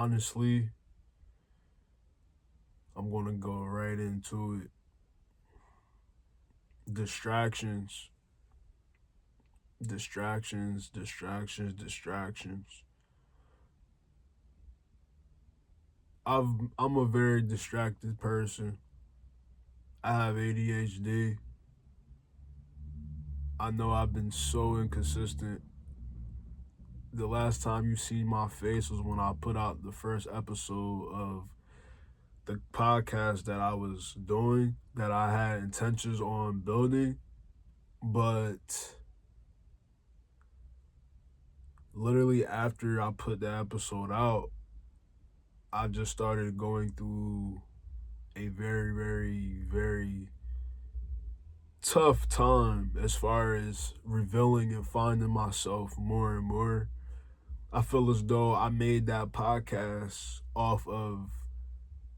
honestly, I'm going to go right into it. Distractions, distractions, distractions, distractions. I'm a very distracted person. I have ADHD. I know I've been so inconsistent. The last time you see my face was when I put out the first episode of the podcast that I was doing, that I had intentions on building, but literally after I put the episode out, I just started going through a very, very, very tough time as far as revealing and finding myself more and more. I feel as though I made that podcast off of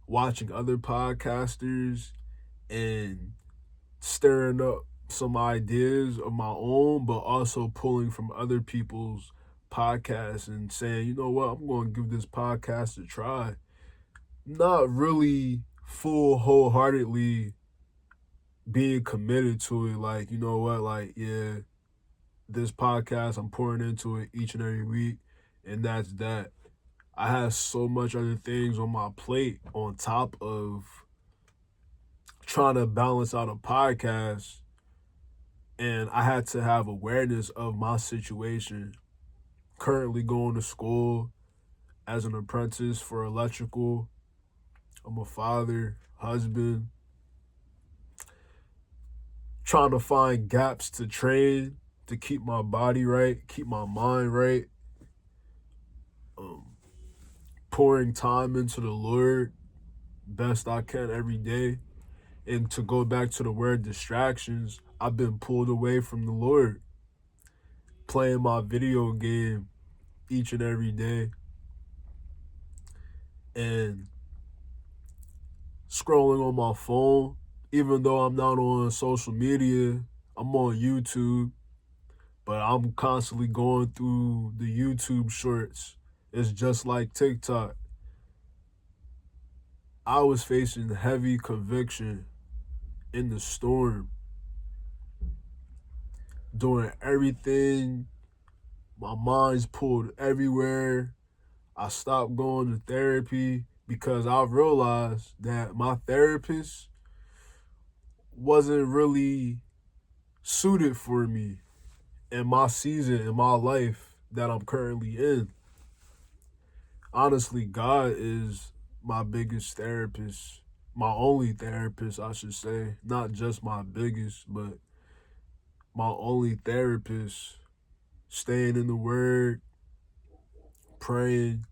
watching other podcasters and stirring up some ideas of my own, but also pulling from other people's podcasts and saying, you know what, I'm going to give this podcast a try. Not really full wholeheartedly being committed to it. Like, you know what, like, yeah, this podcast, I'm pouring into it each and every week, and that's that. I have so much other things on my plate on top of trying to balance out a podcast, and I had to have awareness of my situation. Currently going to school as an apprentice for electrical. I'm a father, husband, trying to find gaps to train, to keep my body right, keep my mind right, um, pouring time into the Lord best I can every day. And to go back to the word distractions, I've been pulled away from the Lord, playing my video game each and every day and scrolling on my phone. Even though I'm not on social media, I'm on YouTube, but I'm constantly going through the YouTube shorts. It's just like TikTok. I was facing heavy conviction in the storm, doing everything. My mind's pulled everywhere. I stopped going to therapy because I realized that my therapist wasn't really suited for me in my season, in my life that I'm currently in. Honestly, God is my biggest therapist, my only therapist, I should say. Not just my biggest, but my only therapist. Staying in the Word, praying,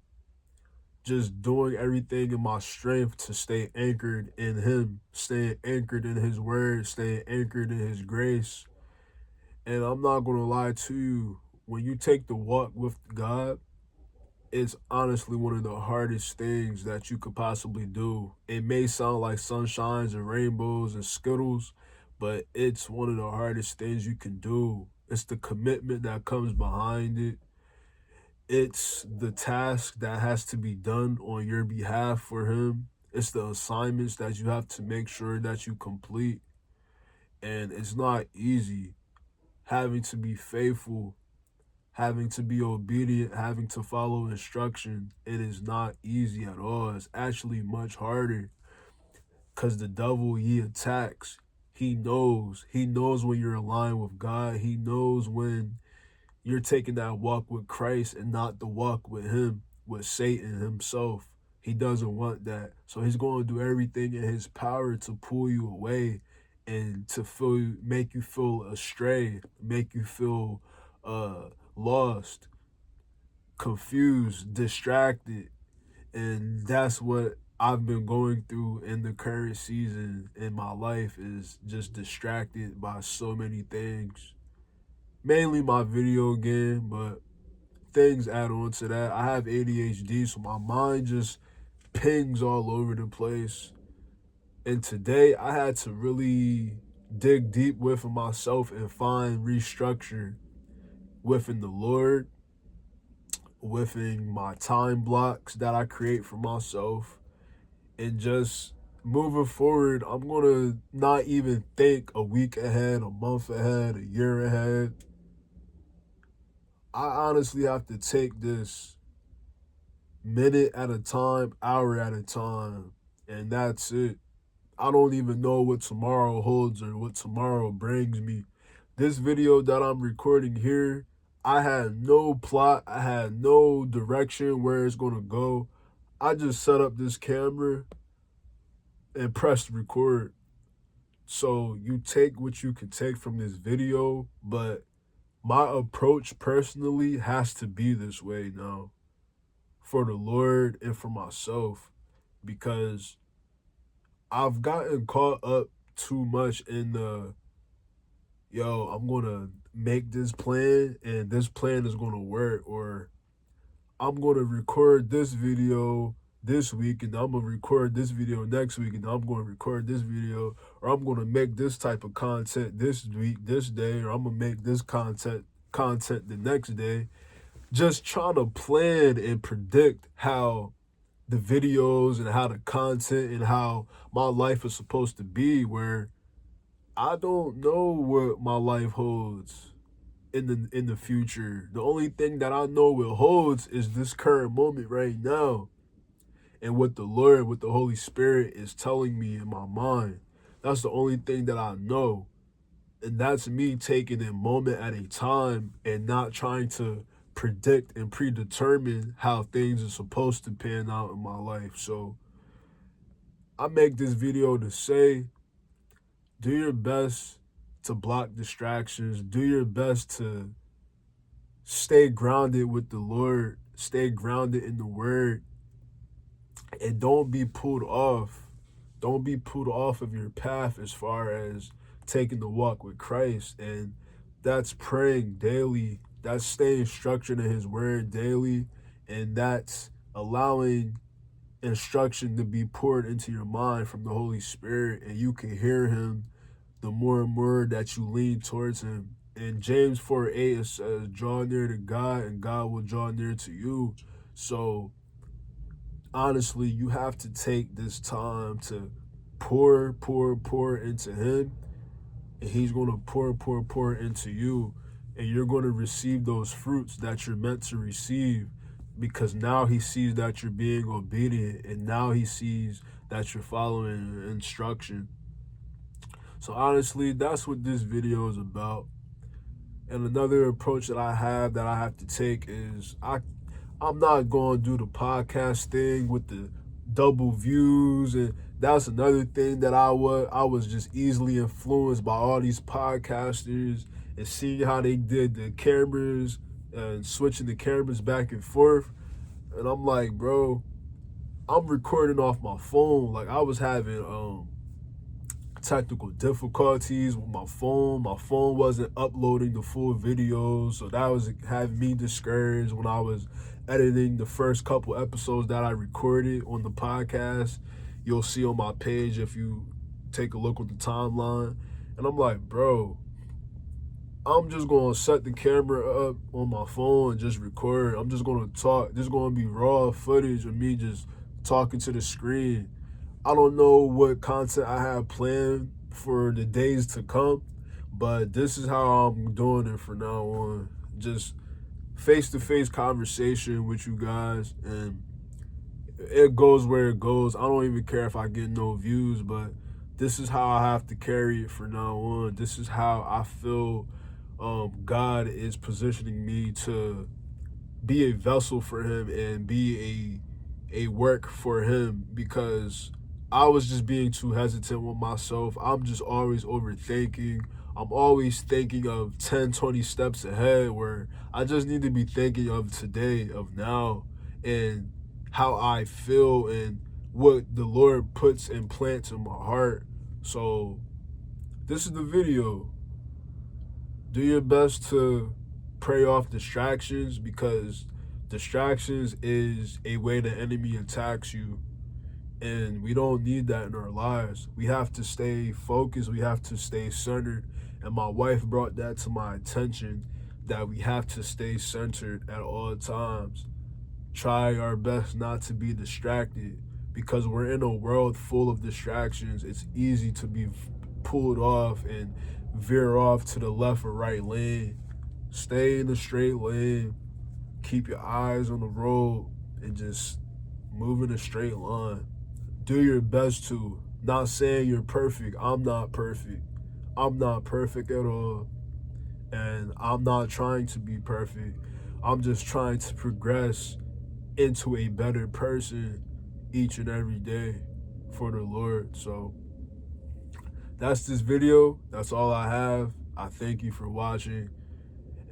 just doing everything in my strength to stay anchored in Him, staying anchored in His Word, staying anchored in His grace. And I'm not going to lie to you, when you take the walk with God, it's honestly one of the hardest things that you could possibly do. It may sound like sunshines and rainbows and skittles, but it's one of the hardest things you can do. It's the commitment that comes behind it. It's the task that has to be done on your behalf for him. It's the assignments that you have to make sure that you complete. And it's not easy having to be faithful, having to be obedient, having to follow instruction. It is not easy at all. It's actually much harder because the devil, he attacks. He knows. He knows when you're aligned with God. He knows when you're taking that walk with Christ and not the walk with him, with Satan himself. He doesn't want that. So he's going to do everything in his power to pull you away and to make you feel astray, make you feel lost, confused, distracted. And that's what I've been going through in the current season in my life, is just distracted by so many things. Mainly my video game, but things add on to that. I have ADHD, so my mind just pings all over the place. And today I had to really dig deep within myself and find restructure within the Lord, within my time blocks that I create for myself. And just moving forward, I'm going to not even think a week ahead, a month ahead, a year ahead. I honestly have to take this minute at a time, hour at a time, and that's it. I don't even know what tomorrow holds or what tomorrow brings me. This video that I'm recording here, I had no plot, I had no direction where it's going to go. I just set up this camera and pressed record. So you take what you can take from this video, but my approach personally has to be this way now for the Lord and for myself, because I've gotten caught up too much in I'm going to make this plan and this plan is going to work, or I'm going to record this video this week and I'm going to record this video next week and I'm going to record this video, or I'm going to make this type of content this week, this day, or I'm going to make this content the next day. Just trying to plan and predict how the videos and how the content and how my life is supposed to be, where I don't know what my life holds in the future. The only thing that I know it holds is this current moment right now, and what the Lord, what the Holy Spirit is telling me in my mind. That's the only thing that I know. And that's me taking it moment at a time and not trying to predict and predetermine how things are supposed to pan out in my life. So I make this video to say, do your best to block distractions. Do your best to stay grounded with the Lord. Stay grounded in the Word. And don't be pulled off. Don't be pulled off of your path as far as taking the walk with Christ. And that's praying daily. That's staying structured in His Word daily. And that's allowing instruction to be poured into your mind from the Holy Spirit. And you can hear Him the more and more that you lean towards Him. In James 4:8, it says, draw near to God and God will draw near to you. So honestly, you have to take this time to pour into Him, and He's going to pour into you, and you're going to receive those fruits that you're meant to receive, because now He sees that you're being obedient, and now He sees that you're following instruction. So honestly, that's what this video is about. And another approach that I have to take is I'm not going to do the podcast thing with the double views, and that's another thing that I was just easily influenced by all these podcasters and seeing how they did the cameras and switching the cameras back and forth. And I'm like, bro, I'm recording off my phone. Like, I was having technical difficulties with my phone. My phone wasn't uploading the full videos, so that was having me discouraged when I was editing the first couple episodes that I recorded on the podcast. You'll see on my page if you take a look at the timeline. And I'm like, bro, I'm just going to set the camera up on my phone and just record. I'm just going to talk. This is going to be raw footage of me just talking to the screen. I don't know what content I have planned for the days to come, but this is how I'm doing it from now on. Just face-to-face conversation with you guys, and it goes where it goes. I don't even care if I get no views, but this is how I have to carry it from now on. This is how I feel God is positioning me to be a vessel for Him and be a work for Him, because I was just being too hesitant with myself. I'm just always overthinking. I'm always thinking of 10, 20 steps ahead, where I just need to be thinking of today, of now, and how I feel and what the Lord puts and plants in my heart. So this is the video. Do your best to pray off distractions, because distractions is a way the enemy attacks you. And we don't need that in our lives. We have to stay focused. We have to stay centered. And my wife brought that to my attention, that we have to stay centered at all times. try our best not to be distracted, because we're in a world full of distractions. It's easy to be pulled off and veer off to the left or right lane. Stay in the straight lane, keep your eyes on the road, and just move in a straight line. Do your best to. Not saying you're perfect. I'm not perfect. I'm not perfect at all. And I'm not trying to be perfect. I'm just trying to progress into a better person each and every day for the Lord. So that's this video. That's all I have. I thank you for watching,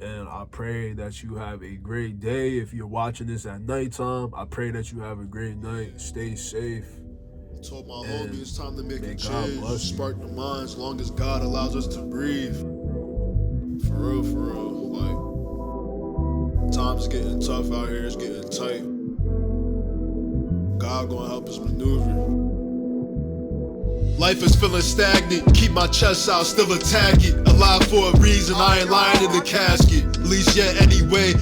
and I pray that you have a great day. If you're watching this at nighttime, I pray that you have a great night. Stay safe. I told my homie it's time to make a God change. bless you. Spark the mind as long as God allows us to breathe. For real, for real. Like, times getting tough out here. It's getting tight. God gonna help us maneuver. Life is feeling stagnant. Keep my chest out, still attack it. Alive for a reason. I ain't lying in the casket. At least yet anyway.